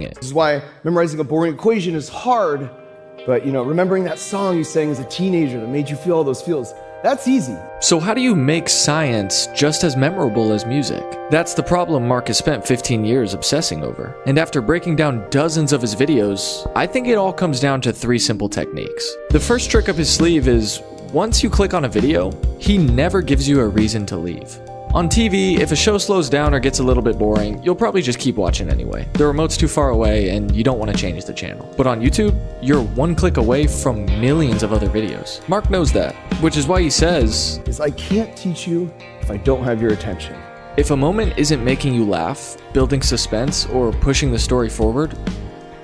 it. This is why memorizing a boring equation is hard, but remembering that song you sang as a teenager that made you feel all those feels, that's easy. So how do you make science just as memorable as music? That's the problem Mark has spent 15 years obsessing over. And after breaking down dozens of his videos, I think it all comes down to 3 simple techniques. The first trick up his sleeve is, once you click on a video, he never gives you a reason to leave. On TV, if a show slows down or gets a little bit boring, you'll probably just keep watching anyway. The remote's too far away and you don't want to change the channel. But on YouTube, you're one click away from millions of other videos. Mark knows that, which is why he says, I can't teach you if I don't have your attention. If a moment isn't making you laugh, building suspense, or pushing the story forward,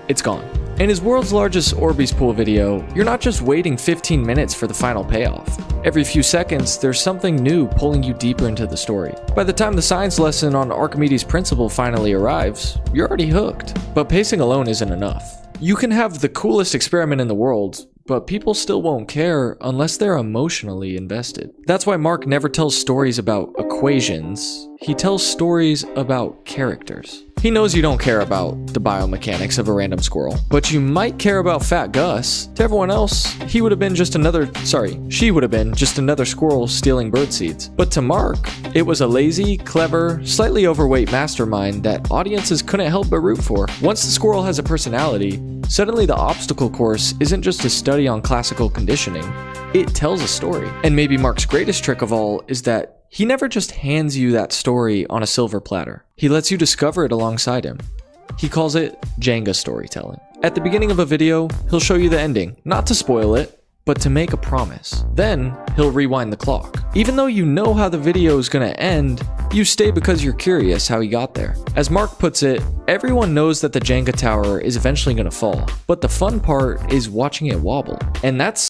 it's gone. In his world's largest Orbeez pool video, you're not just waiting 15 minutes for the final payoff. Every few seconds, there's something new pulling you deeper into the story. By the time the science lesson on Archimedes' principle finally arrives, you're already hooked. But pacing alone isn't enough. You can have the coolest experiment in the world, but people still won't care unless they're emotionally invested. That's why Mark never tells stories about equations. He tells stories about characters. He knows you don't care about the biomechanics of a random squirrel, but you might care about Fat Gus. To everyone else, she would have been just another squirrel stealing bird seeds. But to Mark, it was a lazy, clever, slightly overweight mastermind that audiences couldn't help but root for. Once the squirrel has a personality, suddenly the obstacle course isn't just a study on classical conditioning, it tells a story. And maybe Mark's greatest trick of all is that he never just hands you that story on a silver platter. He lets you discover it alongside him. He calls it Jenga storytelling. At the beginning of a video, he'll show you the ending, not to spoil it, but to make a promise. Then, he'll rewind the clock. Even though you know how the video is gonna end, you stay because you're curious how he got there. As Mark puts it, everyone knows that the Jenga tower is eventually gonna fall, but the fun part is watching it wobble. And that's